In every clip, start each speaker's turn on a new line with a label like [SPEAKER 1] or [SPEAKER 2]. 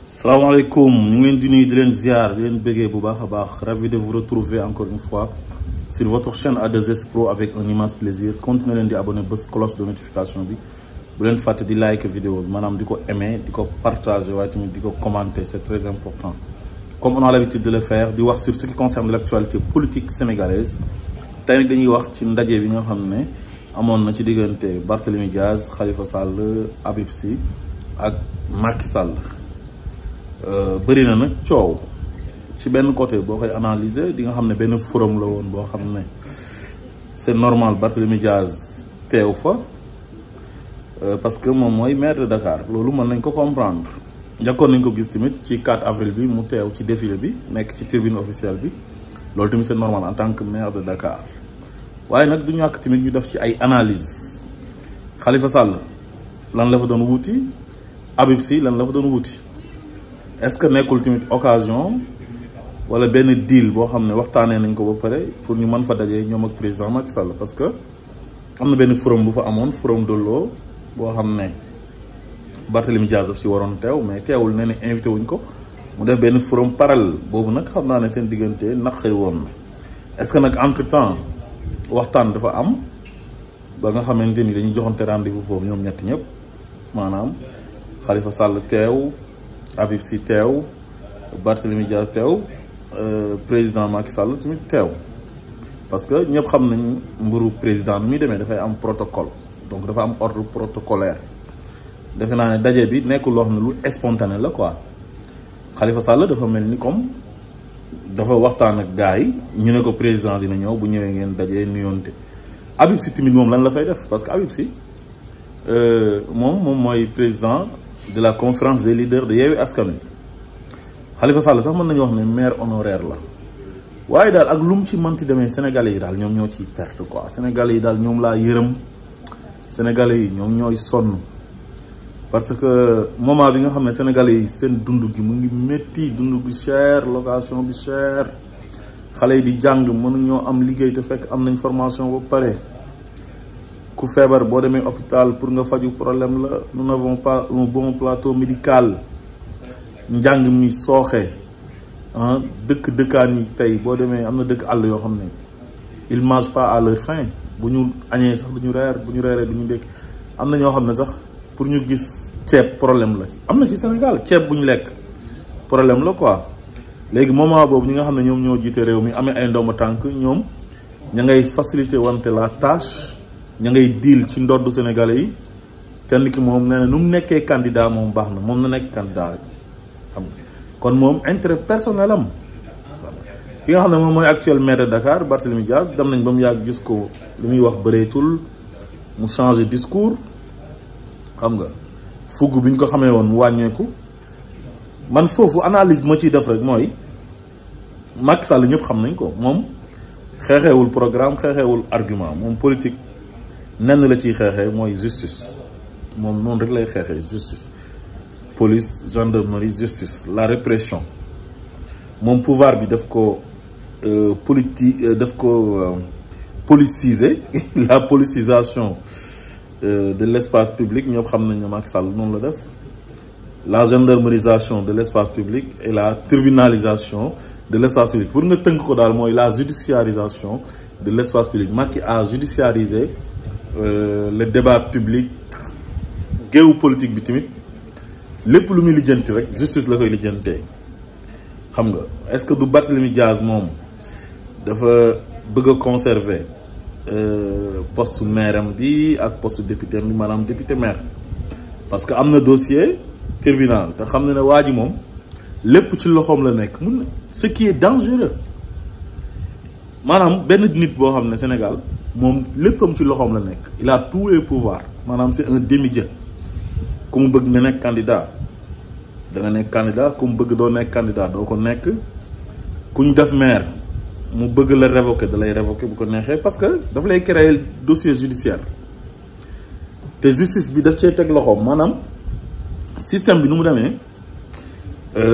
[SPEAKER 1] Salaamaaleykum, ñu ngi leen di nuyu di leen ziar di leen bëggee bu baax a baax, ravi de vous retrouver encore une fois sur votre chaîne A2S Pro avec un immense plaisir. Continuez leen di abonné bés cloche de notification bi bu leen fàtte di like vidéo bi maanaam di ko aimer di ko partager waaye tamit di ko commenter, c'est très important. Comme on a l'habitude de le faire, di wax sur ce qui concerne l'actualité politique sénégalaise. Tey nag dañuy wax ci ndaje bi nga xam ne amoon na ci diggante Barthélémy Diaz, Khalifa Sall, Habib Sy ak Macky Sall. bëri na nag coow ci benn côté boo koy analyser di nga xam ne benn forum la woon boo xam ne c'est normal Barthélémy Diaz teew fa parce que moom mooy maire de Dakar loolu mën nañ ko comprendre. njëkkoon nañ ko gis tamit ci 4 avril bi mu teew ci défilé bi nekk ci tribune officielle bi loolu tamit c'est normal en tant que maire de Dakar waaye nag du ñàkk tamit ñu def ci ay analyse Khalifa Sall lan la fa doon wuti, Habib Sy lan la fa doon wuti. Est-ce que nekkul tamit occasion wala benn deal boo xam ne waxtaanee nañ ko ba pare pour ñu mën fa dajee ñoom ak président Macky Sall parce que am na benn forum bu fa amoon forum de l'eau boo xam ne Barthélémy Diaz daf ci waroon teew mais teewul nee na invité wuñ ko mu def benn forum parallèle boobu nag xam naa ne seen diggante naqari woon na. Est-ce que nag entre temps waxtaan dafa am ba nga xamante ni dañuy joxante rendez-vous foofu ñoom ñett ñëpp maanaam Khalifa Sall teew. Habib Sy teew, Barthélémy Diaz teew, président Macky Sall tamit teew parce que ñëpp xam nañ mburu président nu muy demee dafay am protocole donc dafa am ordre protocolaire defe naa ne daje bi nekkul loo xam ne lu spontané la quoi. Khalifa Sall dafa mel ni comme dafa waxtaan ak gars yi ñu ne ko président dina ñëw bu ñëwee ngeen dajee nuyoonte. Habib Sy tamit moom lan la fay def parce que Habib Sy moom mooy président de la conférence des leaders de Yewwi Askan Wi. Khalifa Sall sax mën nañu wax ne maire honoraire la waaye daal ak lu mu ci mënti demee sénégalais yi daal ñoom ñoo ciy perte quoi. Sénégalais yi daal ñoom laa yërëm, sénégalais yi ñoom ñooy sonn parce que moment bi nga xam ne sénégalais yi seen dund gi mu ngi métti, dund gi cher, location bi cher, xale yi di jàng mënuñoo am liggéey te fekk am nañ formation ba pare. ku feebar boo demee hôpital pour nga faju problème la. Nous n'avons pas un bon plateau médical. njàng mi sooxe dëkkaan yi tey boo demee am na dëkk àll yoo xam ne ils mangent pas à leur faim bu ñu añee sax du ñu reer bu ñu reeree du ñu ndékki. am na ñoo xam ne sax pour ñu gis ceeb problème la am na ci Sénégal ceeb bu ñu lekk problème la quoi. léegi moment boobu ñi nga xam ne ñoom ñoo jiite réew mi amee ay ndomba tànk ñoom ña ngay faciliter wante la tâche. ña ngay diil ci ndoddu sénégalais yi kenn ki moom nee na nu mu nekkee candidat moom baax na moom na nekk candidat rek xam nga kon moom intérêt personnel am. ki nga xam ne moom mooy actuel maire de Dakar Barthélémy Diaz dem nañ ba mu yàgg gis ko li muy wax bëreetul mu changé discours xam nga fugg bi ñu ko xamee woon mu wàññeeku. man foofu analyse bi ma ciy def rek mooy Macky Sall ñëpp xam nañ ko moom xeexeewul programme xeexeewul argument moom politique. nenn la ciy xeexee mooy justice moom noonu rek lay xeexee justice police gendarmerie justice la répression moom pouvoir bi daf ko politiser la policisation de l'espace public ñëpp xam nañ ne Macky Sall noonu la def la gendarmerisation de l'espace public et la tribunalisation de l'espace public pour nga tënk ko daal mooy la judiciarisation de l'espace public. Macky a judiciarisé le débat public géopolitique bi tamit lépp lu muy lijjanti rek justice la koy lijjantee xam nga. est-ce que du Barthélémy Diaz moom dafa bëgg a conserver poste maire am bi ak poste député am bi maanaam député maire parce que am na dossier tribunal te xam na ne waa ji moom lépp ci loxoom la nekk mun na ce qui est dangereux maanaam benn nit boo xam ne Sénégal moom léppam ci loxoom la nekk il a tous les pouvoirs maanaam c'est un demi-dieu. ku mu bëgg nga nekk candidat da nga nekk candidat ku mu bëgg doo nekk candidat doo ko nekk ku ñu def maire mu bëgg la révoquer da lay révoquer bu ko neexee parce que daf lay créer dossier judiciaire te justice bi daf cee teg loxoom maanaam système bi nu mu demee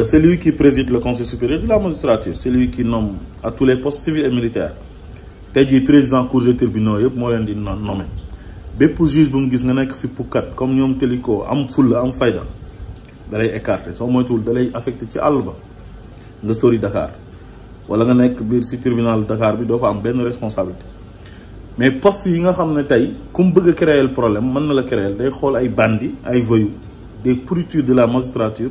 [SPEAKER 1] c'est lui qui préside le conseil supérieur de la magistrature c'est lui qui nomme à tous les postes civils et militaires. tey jii président cours et tribunaux yëpp moo leen di nommé bépp juge bu mu gis nga nekk fi pukkat comme ñoom Téliko am fulla am fayda da lay écarter soo moytuwul da lay affecté ci àll ba nga sori Dakar wala nga nekk biir si tribunal Dakar bi doo ko am benn responsabilité. mais poste yi nga xam ne tey ku mu bëgg a créer le problème mën na la créer day xool ay bandits ay voyous des pourritures de la magistrature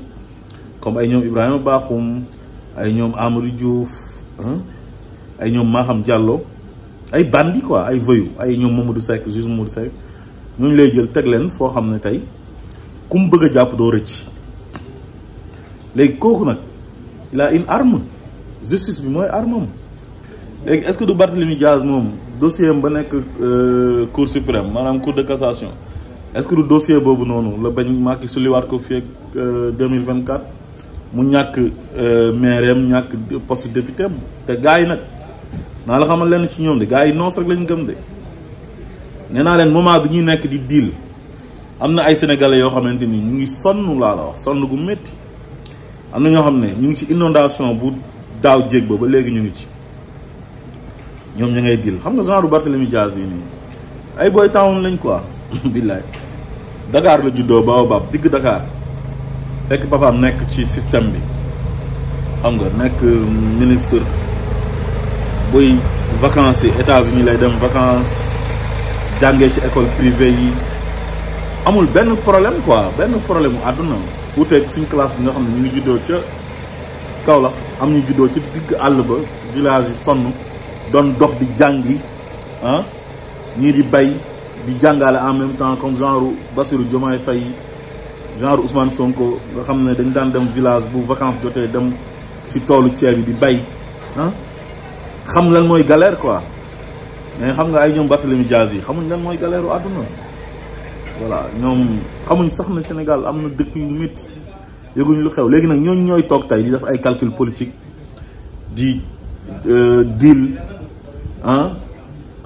[SPEAKER 1] comme ay ñoom Ibrahima Bakhoum ay ñoom Amadou Diouf ay ñoom Maham Diallo ay bandits quoi ay voyous ay ñoom Mamadou Seck juge Mamadou Seck ñooñu lay jël teg leen foo xam ne tey ku mu bëgg a jàpp doo rëcc. léegi kooku nag il a une arme justice bi mooy arme am léegi est-ce que du Barthélémy Diaz moom dossier am ba nekk cour suprême maanaam cour de cassation est-ce que du dossier boobu noonu la bañ Macky sulliwaat ko fii ak 2024 mu ñàkk maire am ñàkk poste député am te gars yi nag naa la xamal leen ci ñoom de gars yi noos rek lañ gëm de nee naa leen moment bi ñuy nekk di deal am na ay sénégalais yoo xamante ni ñu ngi sonn laa la wax sonn gu métti am na ñoo xam ne ñu ngi ci inondation bu daaw jéeg ba léegi ñu ngi ci ñoom ñu ngay deal xam nga genre Barthélémy Diaz yi nii ay boy town lañ quoi billaay Dakar la juddoo Baobab digg Dakar fekk papaam nekk ci système bi xam nga nekk ministre buy vacances yi États-Unis lay dem vacances jàngee ci école privée yi amul benn problème quoi benn problème mu àdduna wuuteeg suñ classe bi nga xam ne ñu ngi juddoo ca Kaolack am ñu juddoo ca digg àll ba village yi sonn doon dox di jàngi ñii di bay di jàngale en même temps comme genre Bassirou Diomaye Faye genre Ousmane Sonko nga xam ne dañ daan dem village bu vacances jotee dem ci toolu ceeb yi di bay xam lan mooy galère quoi mais xam nga ay ñoom Barthélémy Diaz yi xamuñ lan mooy galère u àdduna voilà ñoom xamuñ sax na Sénégal am na dëkk yu métti yëguñ lu xew léegi nag ñooñu ñooy toog tey di def ay calcul politique di deal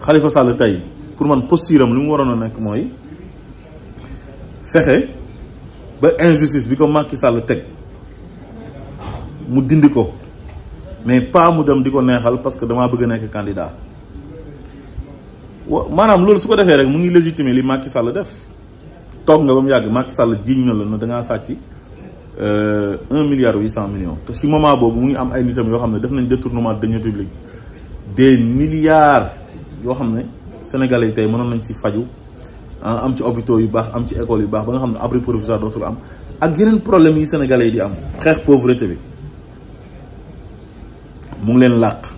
[SPEAKER 1] Khalifa Sall tey pour man posture am li mu waroon a nekk mooy fexe ba injustice bi ko Macky Sall teg mu dindi ko mais pas mu dem di ko neexal parce que damaa bëgg a nekk candidat maanaam loolu su ko defee rek mu ngi légitimer li Macky Sall def toog nga ba mu yàgg Macky Sall jiiñ na la na dangaa sàcc 1,8 milliard te si moment boobu mu ngi am ay nitam yoo xam ne def nañ détournement de deniers publics des milliards yoo xam ne sénégalais yi tey mënoon nañ si faju am ci hôpitaux yu baax am ci école yu baax ba nga xam ne abri provisoire dootul am ak yeneen problème yi sénégalais yi di am xeex pauvreté bi mu ngi leen làq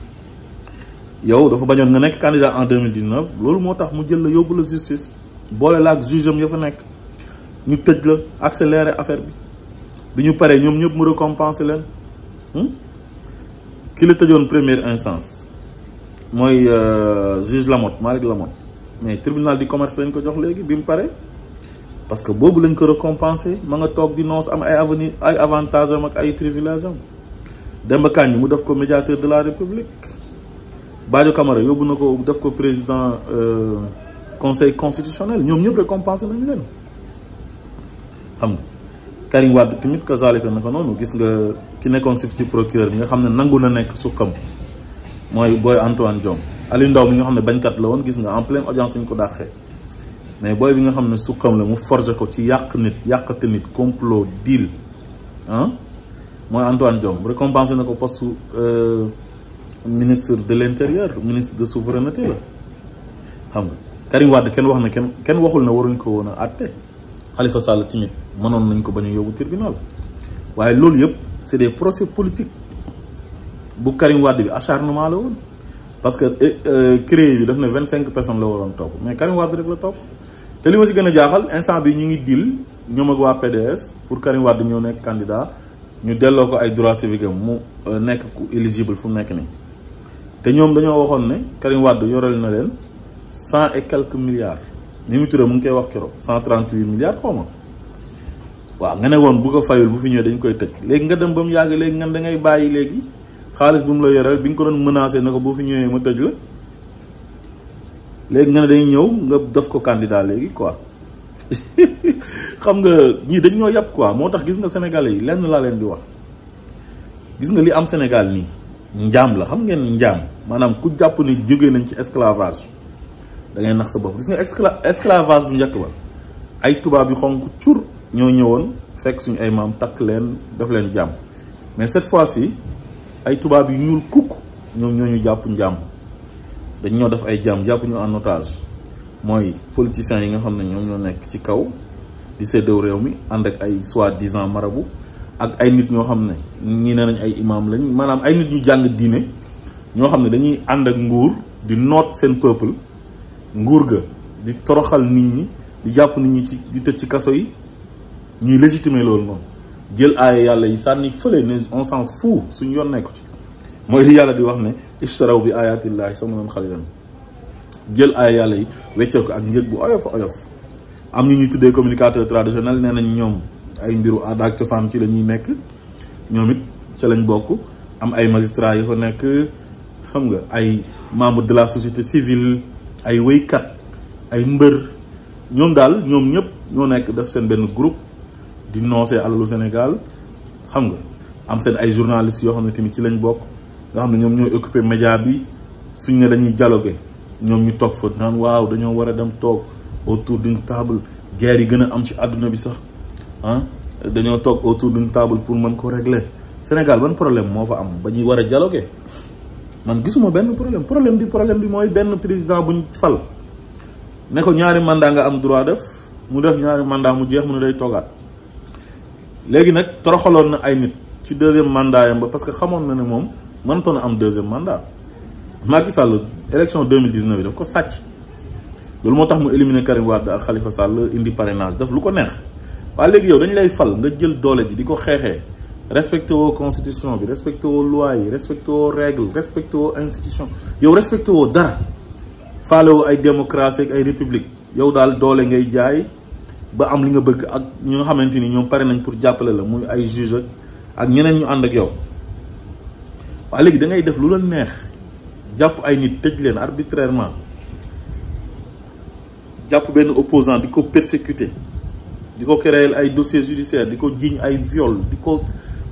[SPEAKER 1] yow dafa bañoon nga nekk candidat en 2019 loolu moo tax mu jël la yóbbu la justice boole la ak juge am ya fa nekk ñu tëj la accélérer affaire bi ñu paree ñoom ñëpp mu récompenser leen ki la tëjoon première instance mooy juge Lamotte Malick Lamotte mais tribunal du commerce lañ ko jox léegi bi mu paree parce que boobu lañ ko récompenser ma nga toog di noos am ay avenir ay avantages am ak ay privilèges am Demba Kandji mu def ko médiateur de la République Badio Camara yóbbu na ko def ko président conseil constitutionnel ñoom ñëpp récompensé nañ leen xam nga Karim Wade tamit kazalika naka noonu gis nga ki nekkoon substitut procureur bi nga xam ne nangu na nekk suqam mooy booy Antoine Diome Aliou Ndao mi nga xam ne bañkat la woon gis nga en pleine audience lañ ko dàqee mais booy bi nga xam ne suqam la mu forger ko ci yàq nit yàqate nit complot deal mooy Antoine Diome récompensé na ko poste ministre de l'intérieur ministre de souveraineté la xam nga Karim Wade kenn wax na kenn waxul na waruñ ko woon a àtte Khalifa Sall tamit mënoon nañ ko bañ a yóbbu tribunal waaye loolu yëpp c'est des procès politiques bu Karim Wade bi acharnement la woon parce que créé bi daf ne 25 personnes la waroon topp mais Karim Wade rek la topp te li ma si gën a jaaxal instant bi ñu ngi deal ñoom ak waa PDS pour Karim Wade ñëw nekk candidat ñu delloo ko ay droits civiques am mu nekk ku éligible fu mu nekk nii te ñoom dañoo waxoon ne Karim Wade yorel na leen 100 et quelques milliards Mimi Touré mu ngi koy wax keroog 138 milliards xaw ma waaw nga ne woon bu ko fayul bu fi ñëwee dañ koy tëj léegi nga dem ba mu yàgg léegi nga da ngay bàyyi léegi xaalis bu mu la yoreel bi nga ko doon menacé na ko boo fi ñëwee ma tëj la léegi nga ne dañ ñëw nga def ko candidat léegi quoi xam nga ñii dañ ñoo yàpp quoi moo tax gis nga Sénégalais yi lenn laa leen di wax gis nga li am Sénégal nii njaam la xam ngeen njaam maanaam ku jàpp ni jógee nañ ci esclavage da ngay nax sa bopp gis nga esclavage bu njëkk ba ay tubaab yu xonk cur ñoo ñëwoon fekk suñu ay maam takk leen def leen jàmm. mais cette fois-ci ay tubaab yu ñuul kukk ñoom ñoo ñu jàpp njàmm dañ ñoo def ay jàmm jàpp ñu en otage mooy politiciens yi nga xam ne ñoom ñoo nekk ci kaw di séddoo réew mi ànd ak ay soi-disant marabout ak ay nit ñoo xam ne ñii nee nañ ay imam lañ maanaam ay nit ñu jàng diine ñoo xam ne dañuy ànd ak nguur di noot seen peuple nguur ga di toroxal nit ñi di jàpp nit ñi ci di tëj ci kaso yi ñuy légitimer loolu noonu jël aaya yàlla yi sànni fële ne on s'en fout suñu yoon nekku ci mooy li yàlla di wax ne ishtaraw bi ayatillahi samanan qalilan jël aaya yàlla yi weccoo ko ak njëg bu oyof oyof am ñu ñuy tuddee communicateur traditionnel nee nañ ñoom ay mbiru aada ak cosaan ci la ñuy nekk ñoom it ca lañ bokk am ay magistrats yu fa nekk xam nga ay membres de la société civile ay wéykat ay mbër ñoom daal ñoom ñëpp ñoo nekk def seen benn groupe di noosee alalu Sénégal xam nga am seen ay journalistes yoo xam ne tamit ci lañ bokk nga xam ne ñoom ñooy occupé média bi suñ ne dañuy dialoguer ñoom ñu toog fa naan waaw dañoo war a dem toog autour d'une table guerre yi gën a am ci àdduna bi sax ah dañoo toog autour d'une table pour mën ko régler Sénégal ban problème moo fa am ba ñuy war a dialoguer man gisuma benn problème bi mooy benn président buñ fal ne ko ñaari mandat nga am droit def mu def ñaari mandat mu jeex mu ne day toogaat léegi nag toroxaloon na ay nit ci deuxième mandat yam ba parce que xamoon na ne moom mënatoon a am deuxième mandat Macky Sall élection 2019 yi daf ko sàcc loolu moo tax mu éliminer Karim Wade ak Khalifa Sall indi parrainage def lu ko neex waaye léegi yow dañu lay fal nga jël doole ji di ko xeexee respecté woo constitution bi respecté woo loi yi respecté woo règle respecté woo institution yow respecté woo dara faale woo ay démocratie ak ay république yow daal doole ngay jaay ba am li nga bëgg ak ñu nga xamante ni ñoom pare nañ pour jàppale la muy ay juge ak ñeneen ñu ànd ak yow waaye léegi da ngay def lu la neex jàpp ay nit tëj leen arbitrairement jàpp benn opposant di ko persécuter di ko créer ay dossiers judiciaires di ko jiiñ ay viol di ko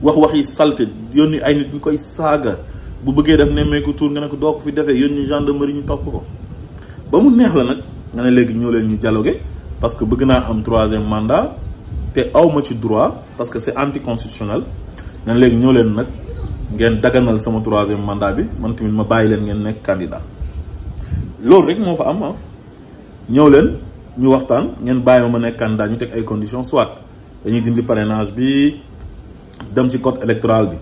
[SPEAKER 1] wax yi salte yónni ay nit ñu koy saaga bu bëggee def nemmeeku tour nga ne ko doo ko fi defee yónni gendarmerie ñu topp ko ba mu neex la nag nga ne léegi ñoo leen ñu dialoguer parce que bëgg naa am 3e mandat te awma ci droit parce que c'est anticonstitutionnel nga ne léegi ñoo leen nag ngeen daganal sama 3e mandat bi man tamit ma bàyyi leen ngeen nekk candidat loolu rek moo fa am ñëw leen ñu waxtaan ngeen bàyyi ma nekk candidat ñu teg ay conditions soit dañuy dindi parrainage bi dem ci code électoral bi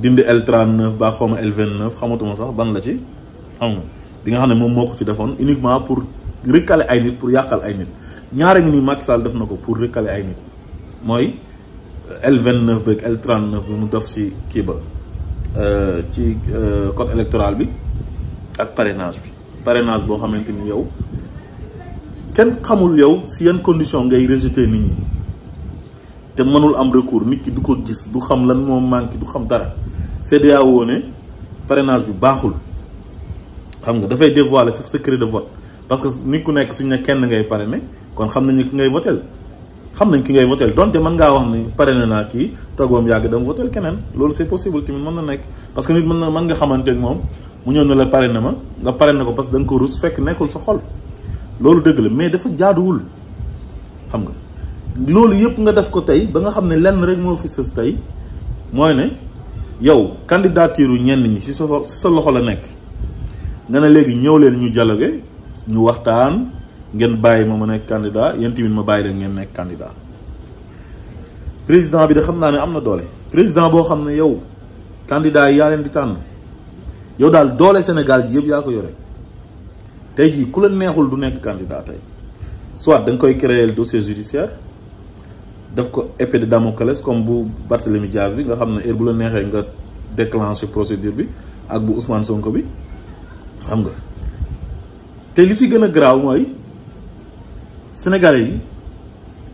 [SPEAKER 1] dindi L39 ba xawma L29 xamatuma sax ban la ci xam nga bi nga xam ne moom moo ko ci defoon uniquement pour recaler ay nit pour yàqal ay nit ñaare ngi nii Macky Sall def na ko pour recaler ay nit mooy L29 beeg L39 bi mu def ci kii ba ci code électoral bi ak parrainage boo xamante ni yow kenn xamul yow si yan condition ngay rejeter nit ñi te mënul am recours nit ki du ko gis du xam lan moo manqué du xam dara CEDEAO ne parrainage bi baaxul xam nga dafay dévoiler sax secret de vote parce que nit ku nekk suñ ne kenn ngay parrainer kon xam nañu ki ngay votel donte mën ngaa wax ni parrainé naa kii toog ba mu yàgg dem votel keneen loolu c'est possible tamit mën na nekk parce que nit mën nga xamante ak moom mu ñëw ne la parrainé ma nga parrainé ko parce que da nga ko rus fekk nekkul sa xol loolu dëgg la mais dafa jaaduwul xam nga loolu yëpp nga def ko tey ba nga xam ne lenn rek moo fi sës tey mooy ne yow candidature yu ñenn ñi si sa loxo la nekk nga ne léegi ñëw leen ñu dialoguer ñu waxtaan ngeen bàyyi ma nekk candidat yéen tamit ma bàyyi leen ngeen nekk candidat président bi de xam naa ne am na doole président boo xam ne yow candidat yi yaa leen di tànn yow daal doole Sénégal ji yëpp yaa ko yore tey jii ku la neexul du nekk candidat tey soit da nga koy créer le dossier judiciaire daf ko épée de Damoclès comme bu Barthélémy Dias bi nga xam ne heure bu la neexee nga déclencher procédure bi ak bu Ousmane Sonko bi xam nga te li ci gën a garaaw mooy Sénégalais yi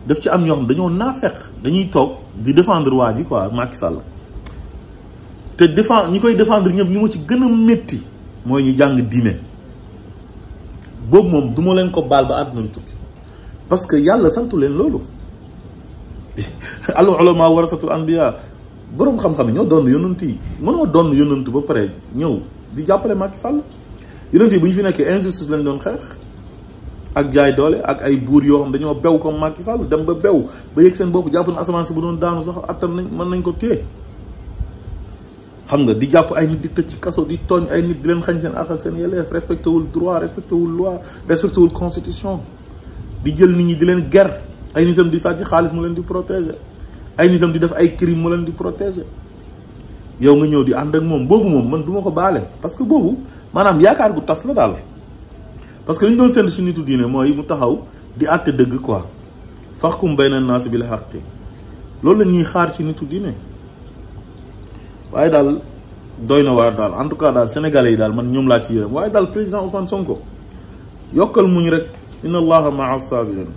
[SPEAKER 1] daf ci am ñoo xam dañoo naafeq dañuy toog di défendre waa ji quoi Macky Sall te ñi koy défendre ñëpp ñi ma ci gën a métti mooy ñu jàng diine boobu moom du ma leen ko baal ba àdduna du tukki parce que yàlla santu leen loolu al ulama warasatul anbiya boroom xam-xam yi ñoo doon yonent yi mënoo doon yonent ba pare ñëw di jàppale Macky Sall yonent yi bu ñu fi nekkee injustice lañ doon xeex ak jaay doole ak ay buur yoo xam dañoo bew comme Macky Sall dem ba bew ba yëg seen bopp jàpp na asamaan si bu doon daanu sax attan nañ mën nañ ko téye xam nga di jàpp ay nit di tëj ci kaso di tooñ ay nit di leen xañ seen àq ak seen yelleef respecté wul droit respecté wul loi respecté wul constitution di jël nit ñi di leen ger ay nitam di sàcc xaalis mu leen di protéger ay nitam di def ay crime mu leen di protéger yow nga ñëw di ànd ak moom boobu moom man du ma ko baale parce que boobu maanaam yaakaar gu tas la daal parce que li ñu doon séntu si nitu diine mooy mu taxaw di àtte dëgg quoi faxkum bayna naasi bil haqqi loolu la ñuy xaar ci nitu diine waaye daal doy na waar daal en tout cas daal sénégalais yi daal man ñoom laa ci yërëm waaye daal président Ousmane Sonko yokkal muñ rek inna allaha maa sabirin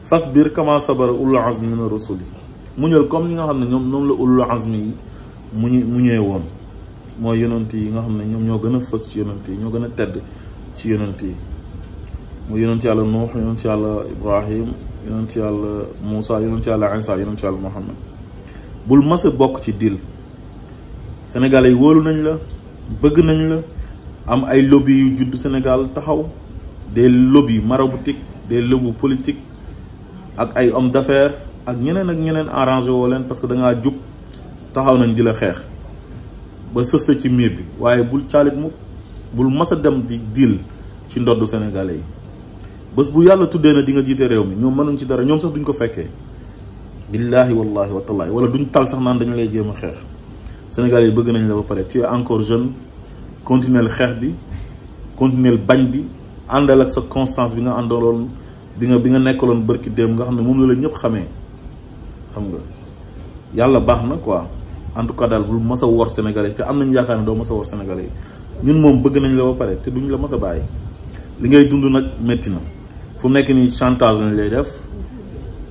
[SPEAKER 1] fasbir kama sabara ulul azmi min rusuli muñal comme ñi nga xam ne ñoom la ulul azmi yi muñee woon mooy yonent yi nga xam ne ñoom ñoo gën a fës ci yonent yi ñoo gën a tedd ci yonent yi mu yonent yàlla Nuux yonent yàlla Ibrahim yonent yàlla Moussa yonent yàlla Isa yonent yàlla Muhammad bul mas a bokk ci dil sénégalais yi wóolu nañ la bëgg nañ la am ay lobby yu judd Sénégal taxaw des lobby maraboutique des lobby politique ak ay hommes d'affaires ak ñeneen arrangé woo leen parce que da ngaa jub taxaw nañ di la xeex ba sës la ci miir bi waaye bul caalit mu bul mas a dem di dil ci ndoddu sénégalais yi bés bu yàlla tuddee na di nga jiite réew mi ñoom mënuñ ci dara ñoom sax duñ ko fekkee billaahi wallahi wa tallaahi wala duñ tal sax naan dañu lay jéem a xeex sénégalais yi bëgg nañ la ba pare tu es encore jeune continuer xeex bi continuer bañ bi àndal ak sa constance bi nga àndaloon bi nga nekkaloon bërki démb nga xam ne moom la ñëpp xamee xam nga yàlla baax na quoi en tout cas daal bul mas a wor sénégalais te am nañ yaakaar ne doo mas a wor sénégalais yi ñun moom bëgg nañ la ba pare te duñ la mas a bàyyi li ngay dund nag métti na fu nekk nii chantage lañ lay def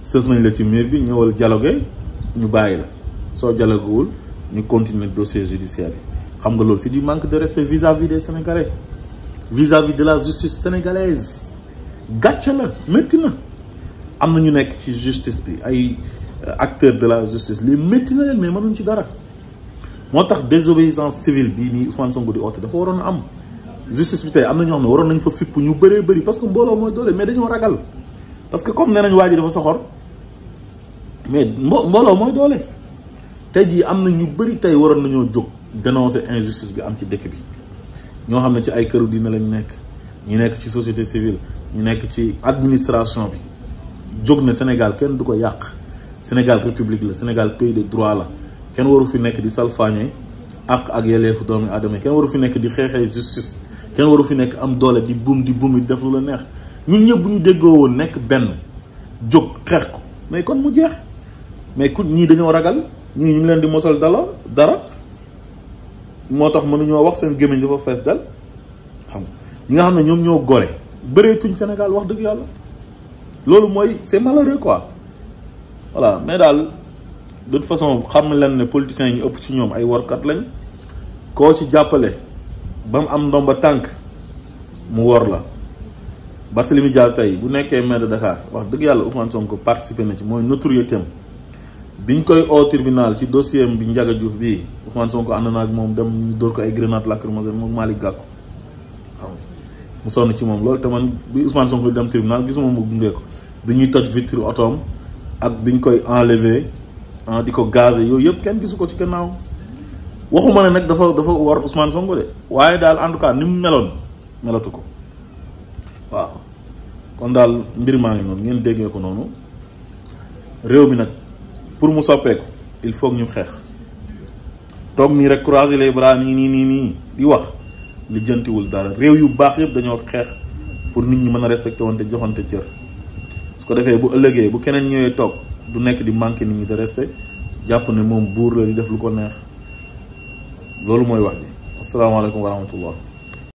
[SPEAKER 1] sës nañ la ci mur bi ñëwal dialoguer ñu bàyyi la soo dialoguewul ñu continuer dossier judiciaire yi xam nga loolu c'est du manque de respect vis-à-vis des sénégalais vis-à-vis de la justice sénégalaise gàcce la métti na am na ñu nekk ci justice bi ay acteurs de la justice lii métti na leen mais mënuñ ci dara moo tax désobéissance civile bii nii Ousmane Sonko di oote dafa waroon a am justice bi tey am na ñoo xam ne waroon nañ fa fipp ñu bëree bëri parce que mbooloo mooy doole mais dañoo ragal parce que comme nee nañ waa ji dafa soxor mais mbooloo mooy doole tey jii am na ñu bëri tey waroon nañoo jóg dénoncer injustice bi am ci dëkk bi ñoo xam ne ci ay këru diina lañ nekk ñu nekk ci société civile ñu nekk ci administration bi jóg na Sénégal kenn du ko yàq Sénégal république la Sénégal pays de droit la kenn waru fi nekk di salfaañe ak yelleefu doomi aadama kenn waru fi nekk di xeexee justice kenn waru fi nekk am doole di buum di def lu la neex ñun ñëpp bu ñu déggoo woon nekk benn jóg xeex ko mais kon mu jeex mais ku ñii dañoo ragal ñii ñu ngi leen di mosal dara moo tax mënuñoo wax seen gémmiñ dafa fees dal xam ñi nga xam ne ñoom ñoo gore bëreetuñ Sénégal wax dëgg yàlla loolu mooy c'est malheureux quoi voilà mais daal de toute façon xam leen ne politiciens yi ñu ëpp ci ñoom ay workat lañ koo ci jàppale ba mu am ndomba tànk mu wor la Barthélémy Dias tey bu nekkee maire de Dakar wax dëgg yàlla Ousmane Sonko participé na ci mooy notoriété am biñ koy au tribunal ci dossier bi Ndiaga Diouf bii Ousmane Sonko ànd naa ak moom dem ñu dóor ko ay grenade lacrymogène moom Malick Gakou xam mu sonn ci moom loolu te man bi Ousmane Sonko dem tribunal gisuma mu gunge ko bi ñuy toj vitre otoom ak biñ koy enlever di ko gazé yooyu yëpp kenn gisu ko ci gannaaw waxuma ne nag dafa war Ousmane Sonko de waaye daal en tout cas ni mu meloon melatu ko waaw kon daal mbir maa ngi noonu ngeen déggee ko noonu réew mi nag pour mu soppeeku il faut ñu xeex toog nii rek croiser les bras nii di wax lijjantiwul dara réew yu baax yëpp dañoo xeex pour nit ñi mën a respecté wante joxante cër su ko defee bu ëllëgee bu keneen ñëwee toog du nekk di manquer nit ñi de respect jàpp ne moom buur la di def lu ko neex loolu mooy wax ji asalaamaaleykum wa rahmatullah